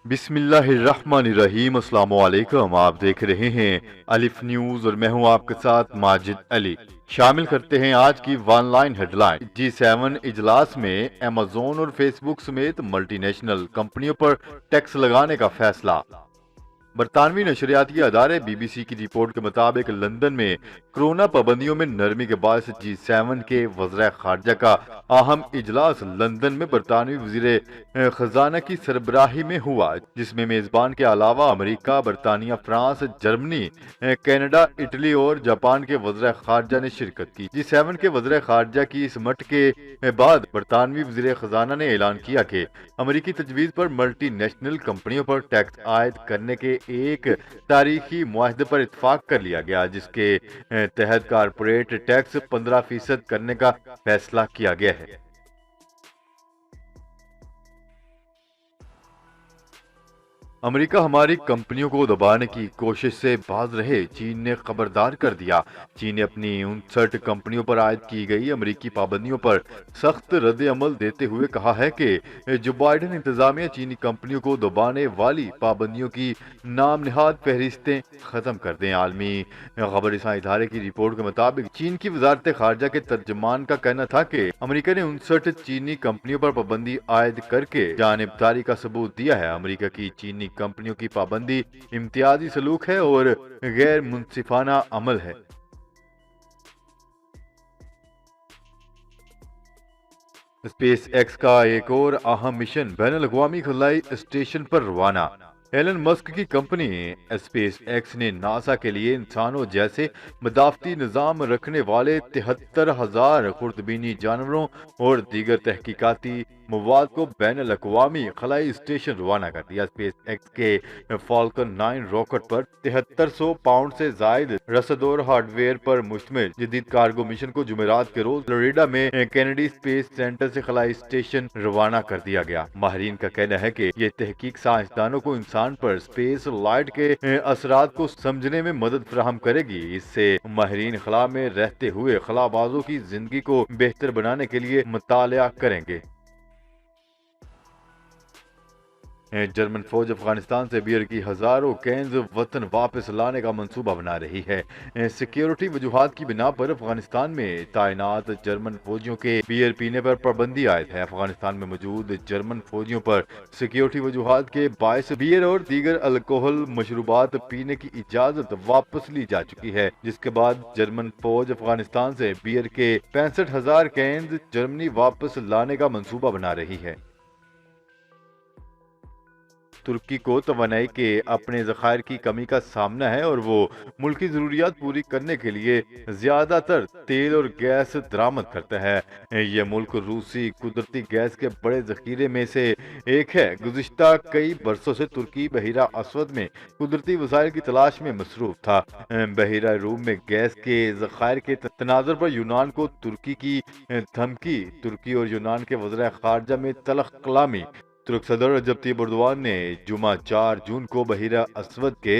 بسم اللہ الرحمن الرحیم، السلام علیکم۔ آپ دیکھ رہے ہیں الف نیوز اور میں ہوں آپ کے ساتھ ماجد علی۔ شامل کرتے ہیں آج کی one line head line. G7 اجلاس میں ایمیزون اور فیس بک سمیت ملٹی نیشنل کمپنیوں پر ٹیکس لگانے کا فیصلہ۔ برطانوی نشریاتی ادارے بی بی سی کی رپورٹ کے مطابق لندن میں کرونا پابندیوں میں نرمی کے باعث G7 کے وزراء خارجہ کا اہم اجلاس لندن میں برطانوی وزیر خزانہ کی سربراہی میں ہوا، جس میں میزبان کے علاوہ امریکہ، برطانیہ، فرانس، جرمنی، کینیڈا، اٹلی اور جاپان کے وزراء خارجہ نے شرکت کی۔ G7 کے وزراء خارجہ کی اس مٹ کے بعد برطانوی وزیر خزانہ نے اعلان کیا کہ امریکی تجویز پر ملٹی نیشنل کمپنیوں پر ٹیکس عائد کرنے کے ایک تاریخی معاہدے پر اتفاق کر لیا گیا، جس کے تحت کارپوریٹ ٹیکس 15% کرنے کا فیصلہ کیا گیا ہے۔ امریکہ ہماری کمپنیوں کو دبانے کی کوشش سے باز رہے، چین نے خبردار کر دیا۔ چین نے اپنی 59 کمپنیوں پر عائد کی گئی امریکی پابندیوں پر سخت رد عمل دیتے ہوئے کہا ہے کہ جو بائیڈن انتظامیہ چینی کمپنیوں کو دبانے والی پابندیوں کی نام نہاد فہرستیں ختم کر دیں۔ عالمی خبر رساں ادارے کی رپورٹ کے مطابق چین کی وزارت خارجہ کے ترجمان کا کہنا تھا کہ امریکہ نے 59 چینی کمپنیوں پر پابندی عائد کر کے جانبداری کا ثبوت دیا ہے۔ امریکہ کی چینی کمپنیوں کی پابندی امتیازی سلوک ہے اور غیر منصفانہ عمل ہے۔ اسپیس ایکس کا ایک اور اہم مشن بین الاقوامی خلائی اسٹیشن پر روانہ۔ ایلن مسک کی کمپنی اسپیس ایکس نے ناسا کے لیے انسانوں جیسے مدافعتی نظام رکھنے والے 73,000 خردبینی جانوروں اور دیگر تحقیقاتی مواد کو بین الاقوامی خلائی اسٹیشن روانہ کر دیا۔ اسپیس ایکس کے فالکن 9 راکٹ پر 7300 پاؤنڈ سے زائد رسد اور ہارڈ ویئر پر مشتمل جدید کارگو مشن کو جمعرات کے روز فلوریڈا میں کینیڈی اسپیس سینٹر سے خلائی اسٹیشن روانہ کر دیا گیا۔ ماہرین کا کہنا ہے کہ یہ تحقیق سائنسدانوں کو انسان پر اسپیس لائٹ کے اثرات کو سمجھنے میں مدد فراہم کرے گی۔ اس سے ماہرین خلا میں رہتے ہوئے خلا بازوں کی زندگی کو بہتر بنانے کے لیے مطالعہ کریں گے۔ جرمن فوج افغانستان سے بیئر کی ہزاروں کینز وطن واپس لانے کا منصوبہ بنا رہی ہے۔ سیکیورٹی وجوہات کی بنا پر افغانستان میں تعینات جرمن فوجیوں کے بیئر پینے پر پابندی عائد ہے۔ افغانستان میں موجود جرمن فوجیوں پر سیکیورٹی وجوہات کے باعث بیئر اور دیگر الکوہل مشروبات پینے کی اجازت واپس لی جا چکی ہے، جس کے بعد جرمن فوج افغانستان سے بیئر کے 65,000 کینز جرمنی واپس لانے کا منصوبہ بنا رہی ہے۔ ترکی کو توانائی کے اپنے ذخائر کی کمی کا سامنا ہے اور وہ ملکی ضروریات پوری کرنے کے لیے زیادہ تر تیل اور گیس درآمد کرتا ہے۔ یہ ملک روسی قدرتی گیس کے بڑے ذخیرے میں سے ایک ہے۔ گزشتہ کئی برسوں سے ترکی بحیرہ اسود میں قدرتی وسائل کی تلاش میں مصروف تھا۔ بحیرہ روم میں گیس کے ذخائر کے تناظر پر یونان کو ترکی کی دھمکی۔ ترکی اور یونان کے وزراء خارجہ میں تلخ کلامی۔ ترک صدر رجب طیب اردوان نے جمعہ 4 جون کو بحیرہ اسود کے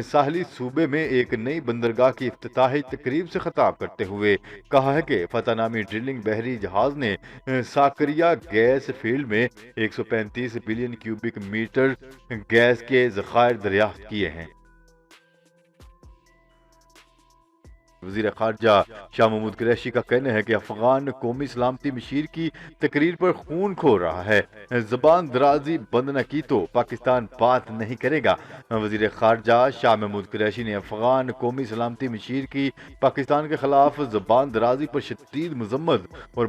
ساحلی صوبے میں ایک نئی بندرگاہ کی افتتاحی تقریب سے خطاب کرتے ہوئے کہا ہے کہ فتح نامی ڈرلنگ بحری جہاز نے ساکریا گیس فیلڈ میں 135 بلین کیوبک میٹر گیس کے ذخائر دریافت کیے ہیں۔ وزیر خارجہ شاہ محمود قریشی کا کہنا ہے کہ افغان قومی سلامتی مشیر کی تقریر پر خون کھول رہا ہے۔ زبان درازی بند نہ کی تو پاکستان بات نہیں کرے گا۔ وزیر خارجہ شاہ محمود قریشی نے افغان قومی سلامتی مشیر کی پاکستان کے خلاف زبان درازی پر شدید مذمت اور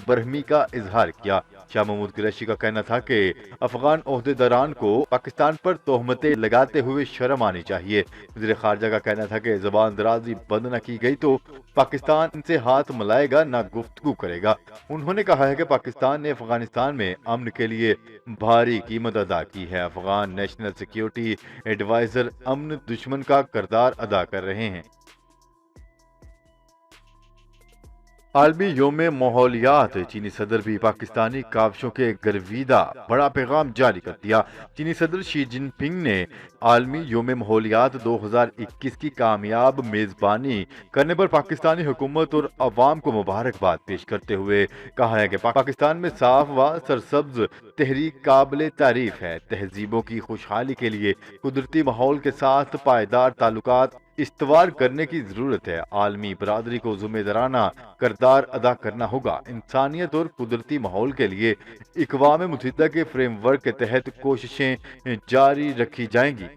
برہمی کا اظہار کیا۔ شاہ محمود قریشی کا کہنا تھا کہ افغان عہدیداران کو پاکستان پر تہمتیں لگاتے ہوئے شرم آنی چاہیے۔ وزیر خارجہ کا کہنا تھا کہ زبان درازی بند نہ کی گئی تو پاکستان ان سے ہاتھ ملائے گا نہ گفتگو کرے گا۔ انہوں نے کہا ہے کہ پاکستان نے افغانستان میں امن کے لیے بھاری قیمت ادا کی ہے۔ افغان نیشنل سیکیورٹی ایڈوائزر امن دشمن کا کردار ادا کر رہے ہیں۔ عالمی یوم ماحولیات چینی صدر بھی پاکستانی کاوشوں کے گرویدہ بڑا پیغام جاری کر دیا۔ چینی صدر شی جن پنگ نے عالمی یوم ماحولیات 2021 کی کامیاب میزبانی کرنے پر پاکستانی حکومت اور عوام کو مبارکباد پیش کرتے ہوئے کہا ہے کہ پاکستان میں صاف و سرسبز تحریک قابل تعریف ہے۔ تہذیبوں کی خوشحالی کے لیے قدرتی ماحول کے ساتھ پائیدار تعلقات استوار کرنے کی ضرورت ہے۔ عالمی برادری کو ذمہ دارانہ کردار ادا کرنا ہوگا۔ انسانیت اور قدرتی ماحول کے لیے اقوام متحدہ کے فریم ورک کے تحت کوششیں جاری رکھی جائیں گی۔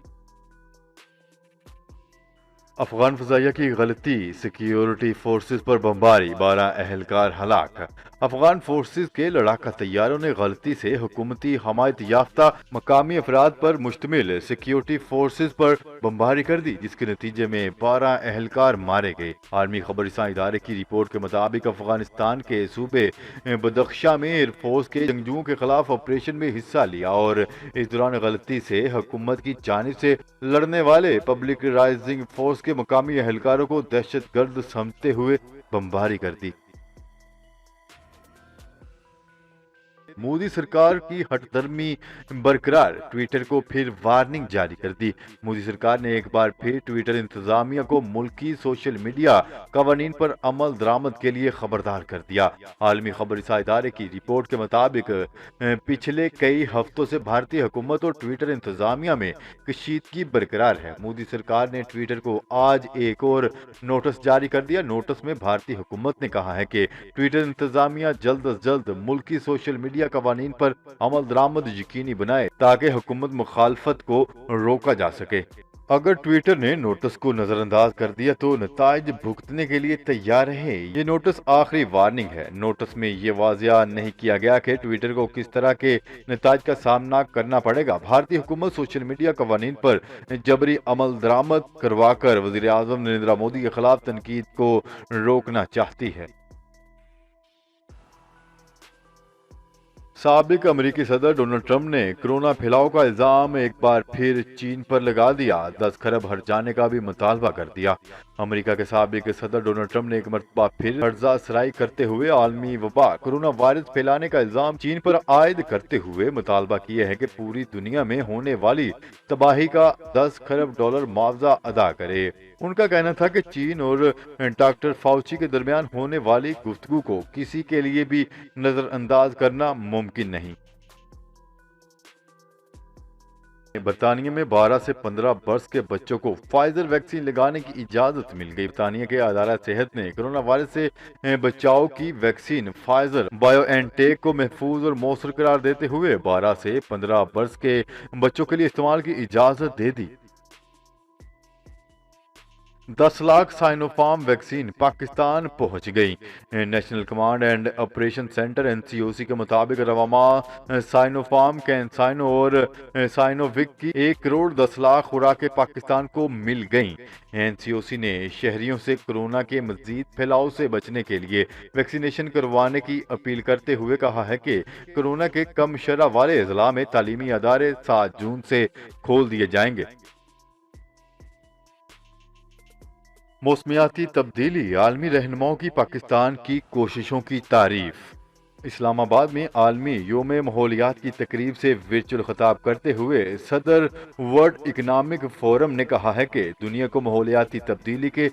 افغان فضائیہ کی غلطی، سیکیورٹی فورسز پر بمباری، 12 اہلکار ہلاک۔ افغان فورسز کے لڑاکا طیاروں نے غلطی سے حکومتی حمایت یافتہ مقامی افراد پر مشتمل سیکیورٹی فورسز پر بمباری کر دی، جس کے نتیجے میں 12 اہلکار مارے گئے۔ عالمی خبر رساں ادارے کی رپورٹ کے مطابق افغانستان کے صوبے بدخشاں میں ایئر فورس کے جنگجوؤں کے خلاف آپریشن میں حصہ لیا اور اس دوران غلطی سے حکومت کی جانب سے لڑنے والے پبلک رائزنگ فورس کے مقامی اہلکاروں کو دہشت گرد سمجھتے ہوئے بمباری کر دی۔ مودی سرکار کی ہٹ درمی برقرار، ٹویٹر کو پھر وارننگ جاری کر دی۔ مودی سرکار نے ایک بار پھر ٹویٹر انتظامیہ کو ملکی سوشل میڈیا قوانین پر عمل درآمد کے لیے خبردار کر دیا۔ عالمی خبر رساں ادارے کی رپورٹ کے مطابق پچھلے کئی ہفتوں سے بھارتی حکومت اور ٹویٹر انتظامیہ میں کشیدگی برقرار ہے۔ مودی سرکار نے ٹویٹر کو آج ایک اور نوٹس جاری کر دیا۔ نوٹس میں بھارتی حکومت نے کہا ہے کہ ٹویٹر انتظامیہ جلد از جلد ملکی سوشل میڈیا قوانین پر عمل درآمد یقینی بنائے تاکہ حکومت مخالفت کو روکا جا سکے۔ اگر ٹویٹر نے نوٹس کو نظر انداز کر دیا تو نتائج بھگتنے کے لیے تیار رہے۔ یہ نوٹس آخری وارننگ ہے۔ نوٹس میں یہ واضح نہیں کیا گیا کہ ٹویٹر کو کس طرح کے نتائج کا سامنا کرنا پڑے گا۔ بھارتی حکومت سوشل میڈیا قوانین پر جبری عمل درآمد کروا کر وزیر اعظم نریندر مودی کے خلاف تنقید کو روکنا چاہتی ہے۔ سابق امریکی صدر ڈونلڈ ٹرمپ نے کرونا پھیلاؤ کا الزام ایک بار پھر چین پر لگا دیا، 10 کھرب ہٹ جانے کا بھی مطالبہ کر دیا۔ امریکہ کے سابق صدر ڈونلڈ ٹرمپ نے ایک مرتبہ پھر قرضہ سرائی کرتے ہوئے عالمی وبا کرونا وائرس پھیلانے کا الزام چین پر عائد کرتے ہوئے مطالبہ کیا ہے کہ پوری دنیا میں ہونے والی تباہی کا 10 کھرب ڈالر معاوضہ ادا کرے۔ ان کا کہنا تھا کہ چین اور ڈاکٹر فاؤچی کے درمیان ہونے والی گفتگو کو کسی کے لیے بھی نظر انداز کرنا ممکن نہیں۔ برطانیہ میں 12 سے 15 برس کے بچوں کو فائزر ویکسین لگانے کی اجازت مل گئی۔ برطانیہ کے ادارہ صحت نے کرونا وائرس سے بچاؤ کی ویکسین فائزر بائیو این ٹیک کو محفوظ اور مؤثر قرار دیتے ہوئے 12 سے 15 برس کے بچوں کے لیے استعمال کی اجازت دے دی۔ 10 lakh Sino form vaccine Pakistan پہنچ گئی۔ National command and operation centre NCOC کے مطابق رواں سائنو فارم، کینسائنو اور سائنو وک کی 1 کروڑ 10 لاکھ خوراکیں پاکستان کو مل گئیں۔ NCOC نے شہریوں سے کورونا کے مزید پھیلاؤ سے بچنے کے لیے ویکسینیشن کروانے کی اپیل کرتے ہوئے کہا ہے کہ کورونا کے کم شرح والے اضلاع میں تعلیمی ادارے 7 جون سے کھول دیے جائیں گے۔ موسمیاتی تبدیلی، عالمی رہنماؤں کی پاکستان کی کوششوں کی تعریف۔ اسلام آباد میں عالمی یوم ماحولیات کی تقریب سے ورچوئل خطاب کرتے ہوئے صدر ورلڈ اکنامک فورم نے کہا ہے کہ دنیا کو ماحولیاتی تبدیلی کے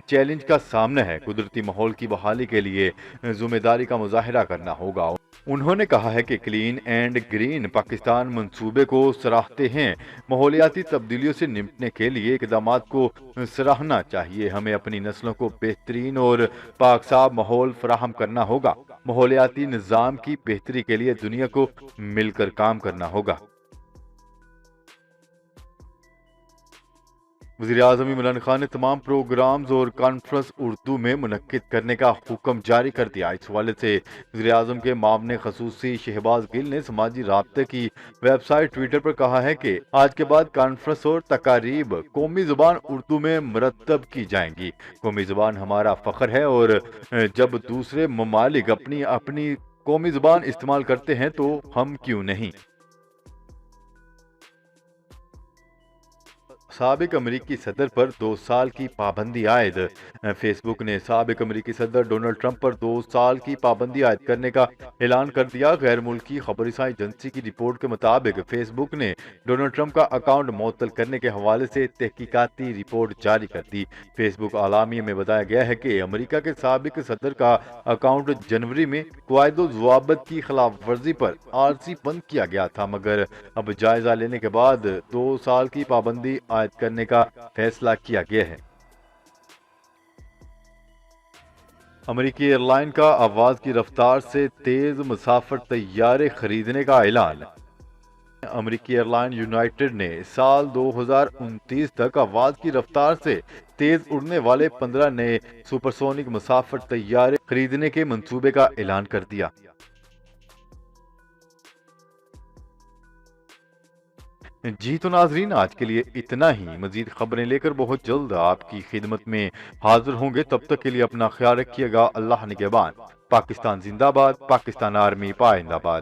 چیلنج کا سامنا ہے، قدرتی ماحول کی بحالی کے لیے ذمہ داری کا مظاہرہ کرنا ہوگا۔ انہوں نے کہا ہے کہ کلین اینڈ گرین پاکستان منصوبے کو سراہتے ہیں۔ ماحولیاتی تبدیلیوں سے نمٹنے کے لیے اقدامات کو سراہنا چاہیے۔ ہمیں اپنی نسلوں کو بہترین اور پاک صاف ماحول فراہم کرنا ہوگا۔ ماحولیاتی نظام کی بہتری کے لیے دنیا کو مل کر کام کرنا ہوگا۔ وزیر اعظم عمران خان نے تمام پروگرامز اور کانفرنس اردو میں منعقد کرنے کا حکم جاری کر دیا۔ اس حوالے سے وزیر اعظم کے معاون خصوصی شہباز گل نے سماجی رابطے کی ویب سائٹ ٹویٹر پر کہا ہے کہ آج کے بعد کانفرنس اور تقاریب قومی زبان اردو میں مرتب کی جائیں گی۔ قومی زبان ہمارا فخر ہے اور جب دوسرے ممالک اپنی قومی زبان استعمال کرتے ہیں تو ہم کیوں نہیں۔ سابق امریکی صدر پر 2 سال کی پابندی عائد۔ فیس بک نے سابق امریکی صدر ڈونلڈ ٹرمپ پر 2 سال کی پابندی عائد کرنے کا اعلان کر دیا۔ غیر ملکی خبر رساں ایجنسی کی رپورٹ کے مطابق فیس بک نے ڈونلڈ ٹرمپ کا اکاؤنٹ معطل کرنے کے حوالے سے تحقیقاتی رپورٹ جاری کر دی۔ فیس بک اعلامیے میں بتایا گیا ہے کہ امریکہ کے سابق صدر کا اکاؤنٹ جنوری میں قواعد و ضوابط کی خلاف ورزی پر عارضی بند کیا گیا تھا، مگر اب جائزہ لینے کے بعد 2 سال کی پابندی عائد کرنے کا فیصلہ کیا گیا ہے۔ امریکی ایئر لائن کا آواز کی رفتار سے تیز مسافر طیارے خریدنے کا اعلان۔ امریکی ایئر لائن یونائیٹڈ نے سال 2029 تک آواز کی رفتار سے تیز اڑنے والے 15 نئے سپرسونک مسافر طیارے خریدنے کے منصوبے کا اعلان کر دیا۔ جی تو ناظرین، آج کے لیے اتنا ہی۔ مزید خبریں لے کر بہت جلد آپ کی خدمت میں حاضر ہوں گے۔ تب تک کے لیے اپنا خیال رکھیے گا۔ اللہ نگہبان۔ پاکستان زندہ باد، پاکستان آرمی پائندہ باد۔